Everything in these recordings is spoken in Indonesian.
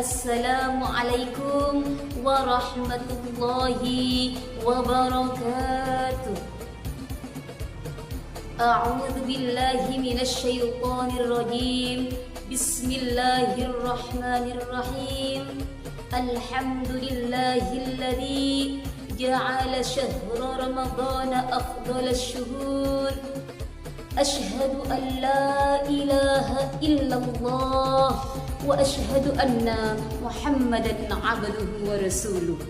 Assalamualaikum warahmatullahi wabarakatuh. A'udzu billahi minasy syaithanir rajim. Bismillahirrahmanirrahim. Alhamdulillahilladzi ja'ala syahra ramadhana afdhalasy syuhur. Asyhadu an la ilaha illallah wa asyhadu anna Muhammadan abduhu wa rasuluh.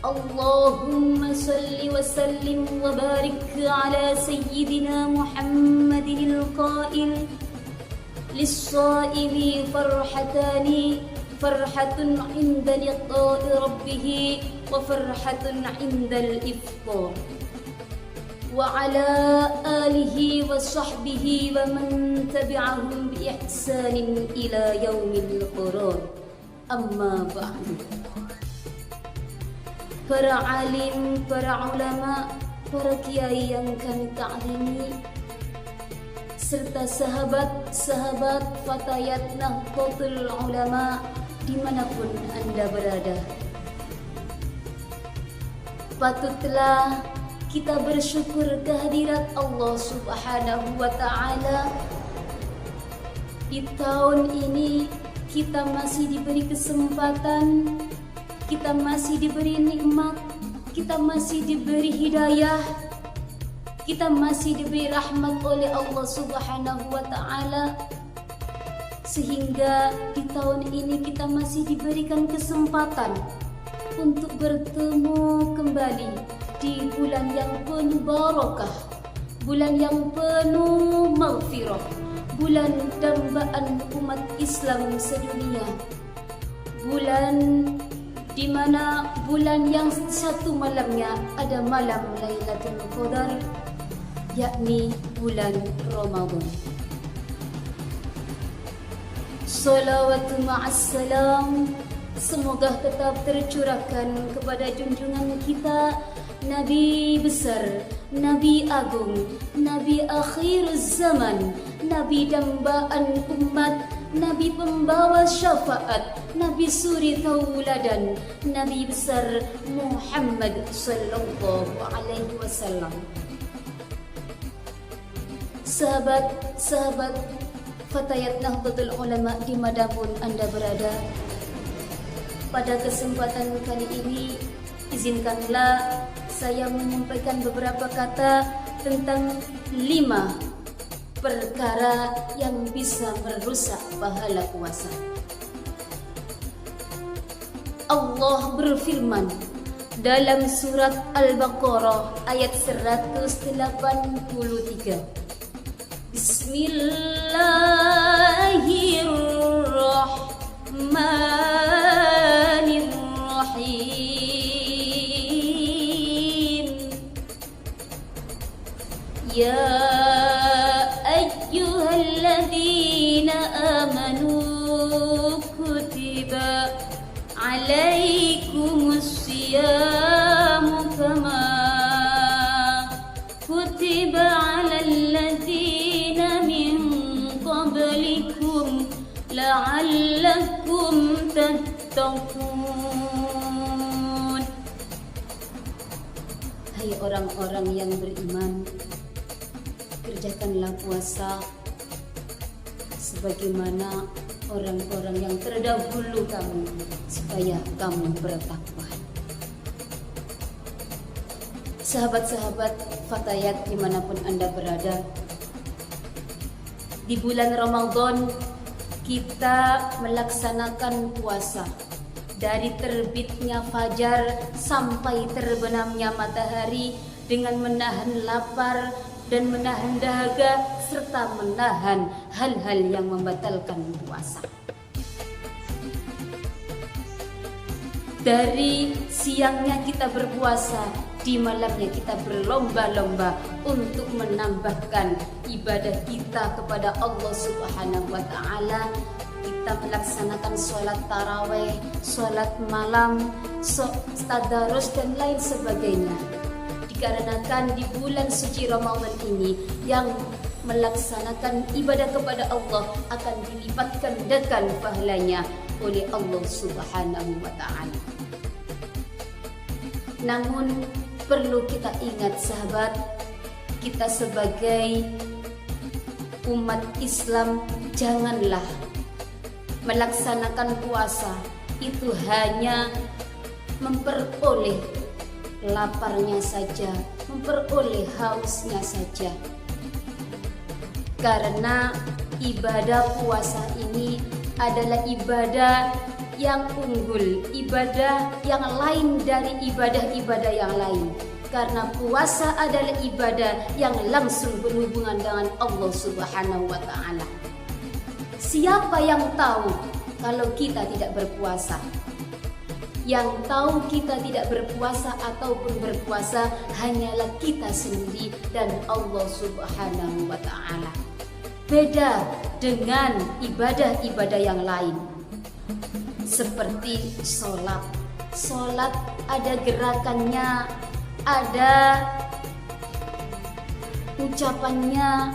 Allahumma salli wa sallim wa barik ala sayyidina Muhammadin al-qail lis-saimi farhatani, farhatun 'inda liqa'i rabbih wa farhatun 'inda al-iftar. Wa ala alihi wa sahbihi wa man tabi'ahum bi ihsanin ila yaumil qarar. Amma ba'du. Para alim, para ulama, para kiai yang kami ta'zimi, serta sahabat-sahabat Fatayat Nahdlatul Ulama dimanapun Anda berada, patutlah kita bersyukur kehadirat Allah Subhanahu wa Ta'ala. Di tahun ini kita masih diberi kesempatan, kita masih diberi nikmat, kita masih diberi hidayah, kita masih diberi rahmat oleh Allah Subhanahu wa Ta'ala, sehingga di tahun ini kita masih diberikan kesempatan untuk bertemu kembali di bulan yang penuh barakah, bulan yang penuh maghfirah, bulan dambaan umat Islam sedunia, bulan di mana bulan yang satu malamnya ada malam Lailatul Qadar, yakni bulan Ramadan. Salawatu ma'assalam, semoga tetap tercurahkan kepada junjungan kita Nabi besar, Nabi agung, Nabi akhir zaman, Nabi dambaan umat, Nabi pembawa syafaat, Nabi suri tauladan, Nabi besar Muhammad sallallahu alaihi wasallam. Sahabat-sahabat Fatayat Nahdlatul Ulama dimanapun Anda berada, pada kesempatan kali ini izinkanlah saya menyampaikan beberapa kata tentang 5 perkara yang bisa merusak pahala puasa. Allah berfirman dalam surat Al-Baqarah ayat 183. Bismillahirrahmanirrahim. Ya ayyuhalladzina amanu kutiba alaikumusyiyamu kama kutiba alal ladzina min qablikum la'allakum tattaqun. Hai orang-orang yang beriman, kerjakanlah puasa sebagaimana orang-orang yang terdahulu kamu, supaya kamu bertakwa. Sahabat-sahabat Fatayat dimanapun Anda berada, di bulan Ramadan kita melaksanakan puasa dari terbitnya fajar sampai terbenamnya matahari dengan menahan lapar dan menahan dahaga serta menahan hal-hal yang membatalkan puasa. Dari siangnya kita berpuasa, di malamnya kita berlomba-lomba untuk menambahkan ibadah kita kepada Allah Subhanahu wa Ta'ala. Kita melaksanakan sholat taraweh, sholat malam, tadarus dan lain sebagainya. Dikarenakan di bulan suci Ramadan ini yang melaksanakan ibadah kepada Allah akan dilipat gandakan pahalanya oleh Allah Subhanahu wa ta'ala. Namun perlu kita ingat sahabat, kita sebagai umat Islam janganlah melaksanakan puasa itu hanya memperoleh laparnya saja, memperoleh hausnya saja. Karena ibadah puasa ini adalah ibadah yang unggul, ibadah yang lain dari ibadah-ibadah yang lain. Karena puasa adalah ibadah yang langsung berhubungan dengan Allah Subhanahu wa ta'ala. Siapa yang tahu kalau kita tidak berpuasa? Yang tahu kita tidak berpuasa ataupun berpuasa hanyalah kita sendiri dan Allah Subhanahu wa ta'ala. Beda dengan ibadah-ibadah yang lain. Seperti sholat. Sholat ada gerakannya, ada ucapannya.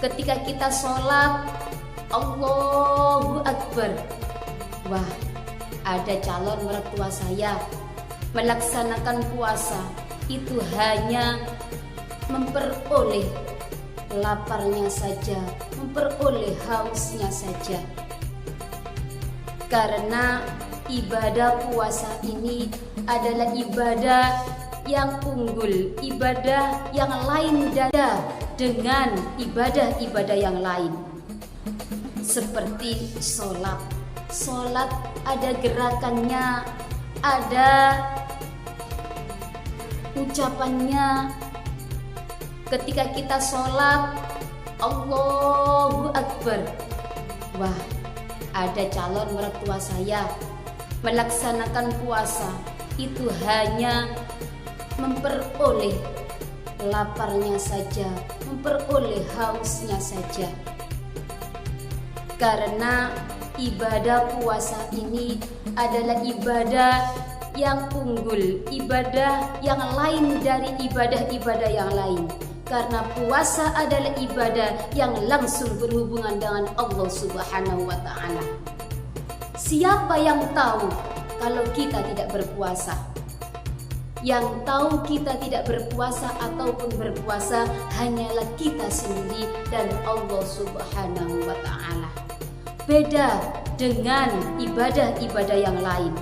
Ketika kita sholat, Allahu Akbar. Wah, ada calon mertua saya melaksanakan puasa itu hanya memperoleh laparnya saja, memperoleh hausnya saja. Karena ibadah puasa ini adalah ibadah yang unggul, ibadah yang lain dengan ibadah-ibadah yang lain. Seperti sholat. Sholat ada gerakannya, ada ucapannya. Ketika kita sholat, Allahu Akbar. Wah, ada calon mertua saya melaksanakan puasa itu hanya memperoleh laparnya saja, memperoleh hausnya saja. Karena ibadah puasa ini adalah ibadah yang unggul, ibadah yang lain dari ibadah-ibadah yang lain. Karena puasa adalah ibadah yang langsung berhubungan dengan Allah Subhanahu wa ta'ala. Siapa yang tahu kalau kita tidak berpuasa? Yang tahu kita tidak berpuasa ataupun berpuasa hanyalah kita sendiri dan Allah Subhanahu wa ta'ala. Beda dengan ibadah-ibadah yang lain.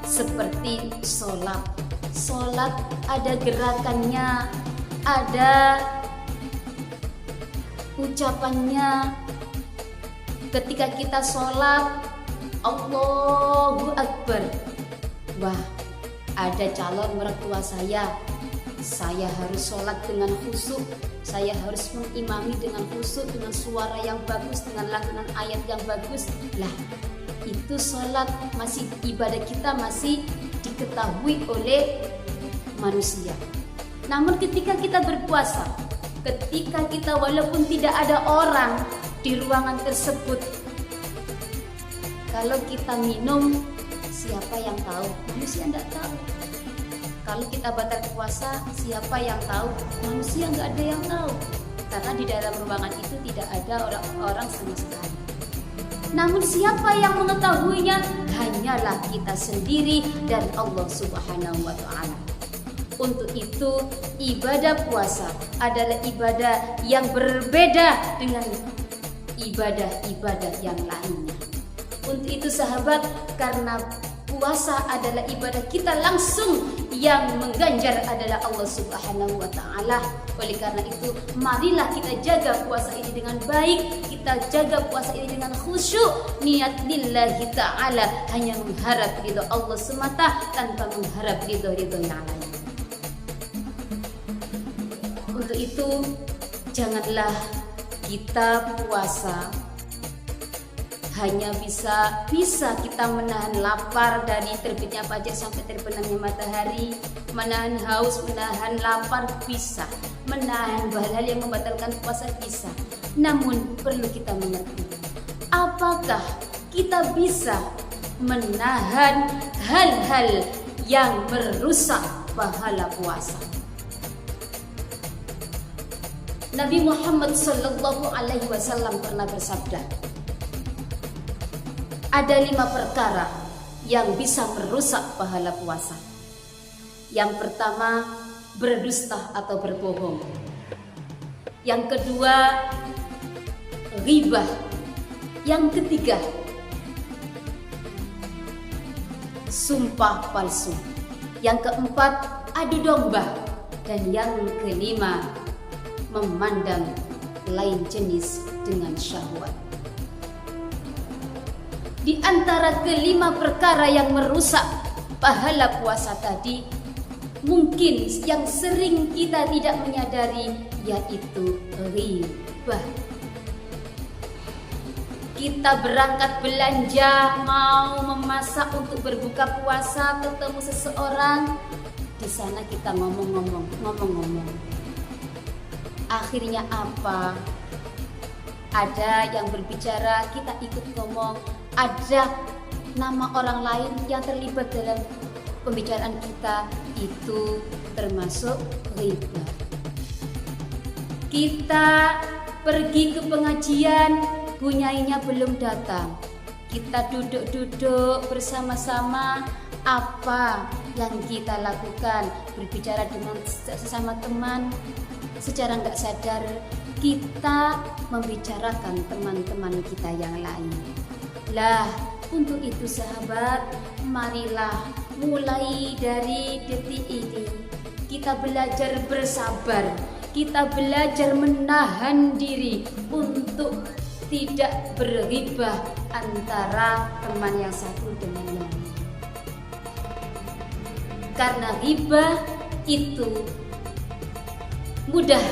Seperti sholat. Sholat ada gerakannya, ada ucapannya. Ketika kita sholat, Allahu Akbar. Wah, ada calon mertua saya harus sholat dengan khusyuk, saya harus mengimami dengan khusyuk, dengan suara yang bagus, dengan lantunan ayat yang bagus. Lah, itu sholat masih, ibadah kita masih diketahui oleh manusia. Namun ketika kita berpuasa, ketika kita walaupun tidak ada orang di ruangan tersebut, kalau kita minum, siapa yang tahu? Manusia tidak tahu. Kalau kita batal puasa, siapa yang tahu? Manusia nggak ada yang tahu. Karena di dalam ruangan itu tidak ada orang-orang sama sekali. Namun siapa yang mengetahuinya? Hanyalah kita sendiri dan Allah Subhanahu wa ta'ala. Untuk itu, ibadah puasa adalah ibadah yang berbeda dengan ibadah-ibadah yang lainnya. Untuk itu sahabat, karena puasa adalah ibadah kita langsung, yang mengganjar adalah Allah Subhanahu wa ta'ala. Oleh karena itu, marilah kita jaga puasa ini dengan baik, kita jaga puasa ini dengan khusyuk, niat lillahi ta'ala, hanya mengharap ridho Allah semata tanpa mengharap ridho-ridho yang lain. Untuk itu, janganlah kita puasa hanya bisa kita menahan lapar dari terbitnya fajar sampai terbenamnya matahari, menahan haus, menahan lapar bisa, menahan hal-hal yang membatalkan puasa bisa. Namun perlu kita mengerti, apakah kita bisa menahan hal-hal yang merusak pahala puasa? Nabi Muhammad sallallahu alaihi wasallam pernah bersabda, Ada 5 perkara yang bisa merusak pahala puasa. Yang pertama, berdusta atau berbohong. Yang kedua, ghibah. Yang ketiga, sumpah palsu. Yang keempat, adu domba. Dan yang kelima, memandang lain jenis dengan syahwat. Di antara kelima perkara yang merusak pahala puasa tadi, mungkin yang sering kita tidak menyadari yaitu ghibah. Kita berangkat belanja, mau memasak untuk berbuka puasa, ketemu seseorang, di sana kita ngomong-ngomong. Akhirnya apa? Ada yang berbicara, kita ikut ngomong. Ada nama orang lain yang terlibat dalam pembicaraan kita, itu termasuk ghibah. Kita pergi ke pengajian, bunyainya belum datang. Kita duduk-duduk bersama-sama, apa yang kita lakukan? Berbicara dengan sesama teman, secara nggak sadar kita membicarakan teman-teman kita yang lain. Lah, untuk itu sahabat, marilah mulai dari detik ini kita belajar bersabar, kita belajar menahan diri untuk tidak berghibah antara teman yang satu dengan yang lain. Karena ghibah itu mudah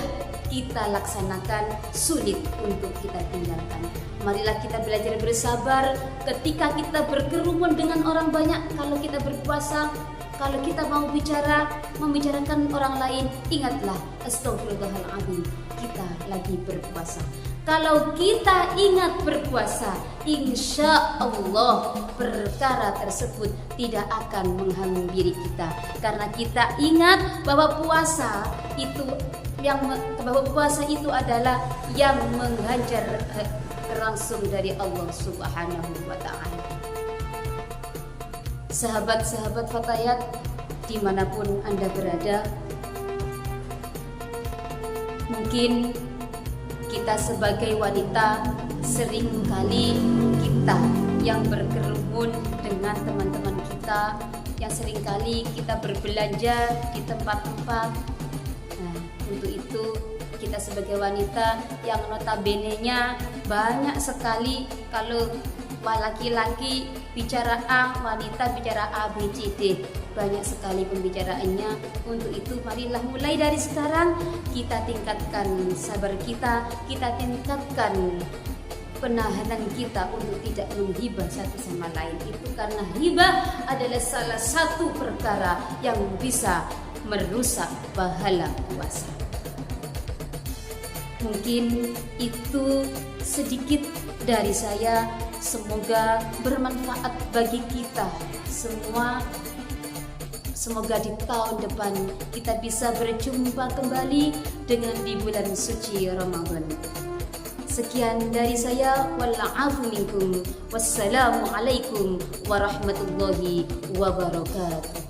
kita laksanakan, sulit untuk kita tinggalkan. Marilah kita belajar bersabar ketika kita berkerumun dengan orang banyak. Kalau kita berpuasa, kalau kita mau membicarakan orang lain, ingatlah, astagfirullahaladzim, kita lagi berpuasa. Kalau kita ingat berpuasa, insya Allah perkara tersebut tidak akan menghampiri kita. Karena kita ingat bahwa puasa itu adalah yang menghajar langsung dari Allah Subhanahu wa ta'ala. Sahabat-sahabat Fatayat dimanapun Anda berada, mungkin kita sebagai wanita seringkali kita yang berkerumun dengan teman-teman kita, yang seringkali kita berbelanja di tempat-tempat. Nah, untuk itu kita sebagai wanita yang notabene-nya banyak sekali, kalau laki-laki bicara A, wanita bicara A, B, C, D, banyak sekali pembicaraannya. Untuk itu marilah mulai dari sekarang kita tingkatkan sabar kita tingkatkan penahanan kita untuk tidak menghibah satu sama lain. Itu karena hibah adalah salah satu perkara yang bisa merusak pahala puasa. Mungkin itu sedikit dari saya, semoga bermanfaat bagi kita semua. Semoga di tahun depan kita bisa berjumpa kembali dengan di bulan suci Ramadan. Sekian dari saya, walla'afu minkum, wassalamualaikum warahmatullahi wabarakatuh.